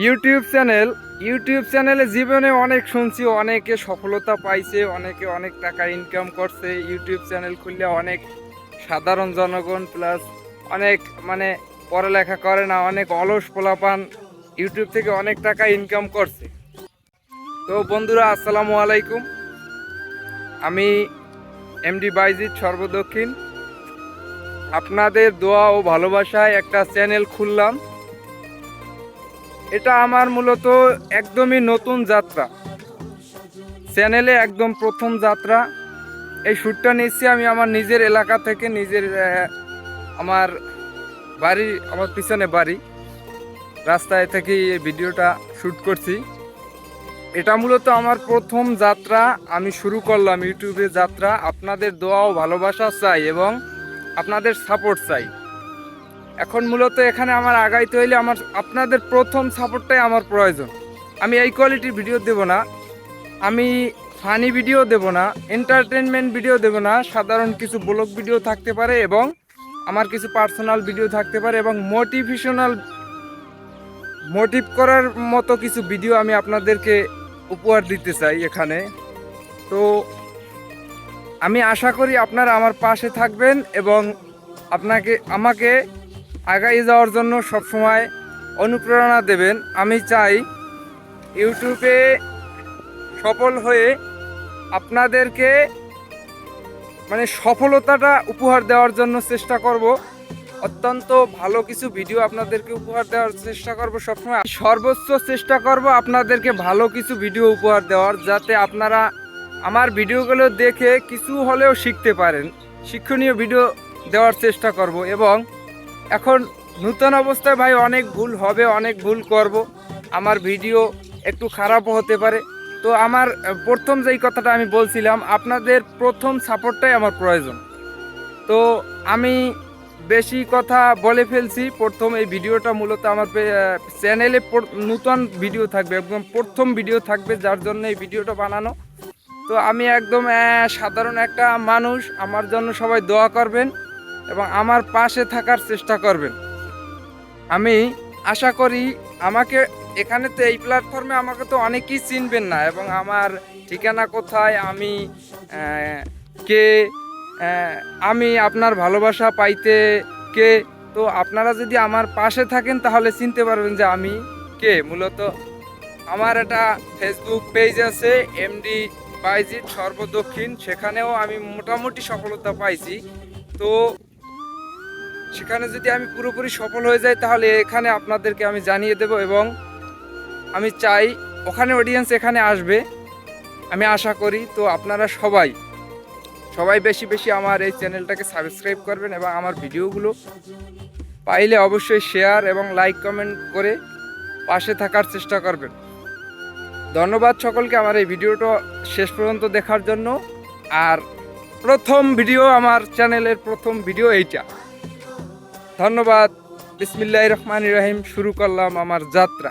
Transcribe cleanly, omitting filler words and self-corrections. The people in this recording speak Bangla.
ইউটিউব চ্যানেলে জীবনে অনেক শুনছি, অনেকে সফলতা পাইছে, অনেকে অনেক টাকা ইনকাম করছে। ইউটিউব চ্যানেল খুললে অনেক সাধারণ জনগণ প্লাস অনেক পড়ালেখা করে না, অনেক অলস পোলাপান ইউটিউব থেকে অনেক টাকা ইনকাম করছে। তো বন্ধুরা, আসসালামু আলাইকুম। আমি এমডি বাইজিৎ সর্বদক্ষিণ। আপনাদের দোয়া ও ভালোবাসায় একটা চ্যানেল খুললাম। এটা আমার মূলত একদমই নতুন যাত্রা, চ্যানেলে একদম প্রথম যাত্রা। এই শ্যুটটা নিচ্ছি আমি আমার নিজের এলাকা থেকে, আমার আমার পিছনে বাড়ি, রাস্তায় থেকে এই ভিডিওটা শ্যুট করছি। এটা মূলত আমার প্রথম যাত্রা, আমি শুরু করলাম ইউটিউবে যাত্রা। আপনাদের দোয়া ও ভালোবাসা চাই এবং আপনাদের সাপোর্ট চাই। এখন মূলত এখানে আমার আগাইতে হইলে আপনাদের প্রথম সাপোর্টটাই আমার প্রয়োজন। আমি এই কোয়ালিটির ভিডিও দেব না, আমি ফানি ভিডিও দেব না, এন্টারটেনমেন্ট ভিডিও দেব না। সাধারণ কিছু ব্লগ ভিডিও থাকতে পারে এবং আমার কিছু পার্সোনাল ভিডিও থাকতে পারে এবং মোটিভ করার মতো কিছু ভিডিও আমি আপনাদেরকে উপহার দিতে চাই এখানে। তো আমি আশা করি আপনারা আমার পাশে থাকবেন এবং আমাকে আগাই যাওয়ার জন্য সবসময় অনুপ্রেরণা দেবেন। আমি চাই ইউটিউবে সফল হয়ে আপনাদেরকে সফলতাটা উপহার দেওয়ার জন্য চেষ্টা করব। অত্যন্ত ভালো কিছু ভিডিও আপনাদেরকে উপহার দেওয়ার চেষ্টা করব। সবসময় সর্বোচ্চ চেষ্টা করব আপনাদেরকে ভালো কিছু ভিডিও উপহার দেওয়ার, যাতে আপনারা আমার ভিডিওগুলো দেখে কিছু হলেও শিখতে পারেন। শিক্ষণীয় ভিডিও দেওয়ার চেষ্টা করব। এবং এখন নূতন অবস্থায় ভাই অনেক ভুল হবে, অনেক ভুল করব, আমার ভিডিও একটু খারাপও হতে পারে। তো আমার প্রথম যেই কথাটা আমি বলছিলাম, আপনাদের প্রথম সাপোর্টটাই আমার প্রয়োজন। তো আমি বেশি কথা বলে ফেলছি। প্রথম এই ভিডিওটা মূলত আমার চ্যানেলে নূতন ভিডিও থাকবে, একদম প্রথম ভিডিও থাকবে, যার জন্য এই ভিডিওটা বানানো। তো আমি একদম সাধারণ একটা মানুষ, আমার জন্য সবাই দোয়া করবেন এবং আমার পাশে থাকার চেষ্টা করবেন। আমি আশা করি আমাকে এখানে তো এই প্ল্যাটফর্মে আমাকে তো অনেকেই চিনবেন না, এবং আমার ঠিকানা কোথায়, আমি কে, আমি আপনার ভালোবাসা পাইতে কে। তো আপনারা যদি আমার পাশে থাকেন তাহলে চিনতে পারবেন যে আমি কে। মূলত আমার একটা ফেসবুক পেজ আছে, এমডি বাইজিৎ সর্বদক্ষিণ। সেখানেও আমি মোটামুটি সফলতা পাইছি। তো সেখানে যদি আমি পুরোপুরি সফল হয়ে যাই তাহলে এখানে আপনাদেরকে আমি জানিয়ে দেব, এবং আমি চাই ওখানে অডিয়েন্স এখানে আসবে, আমি আশা করি। তো আপনারা সবাই বেশি বেশি আমার এই চ্যানেলটাকে সাবস্ক্রাইব করবেন এবং আমার ভিডিওগুলো পাইলে অবশ্যই শেয়ার এবং লাইক কমেন্ট করে পাশে থাকার চেষ্টা করবেন। ধন্যবাদ সকলকে আমার এই ভিডিওটা শেষ পর্যন্ত দেখার জন্য। আর প্রথম ভিডিও, আমার চ্যানেলের প্রথম ভিডিও এইটা। ধন্যবাদ। বিসমিল্লাহির রহমানির রহিম। শুরু করলাম আমার যাত্রা।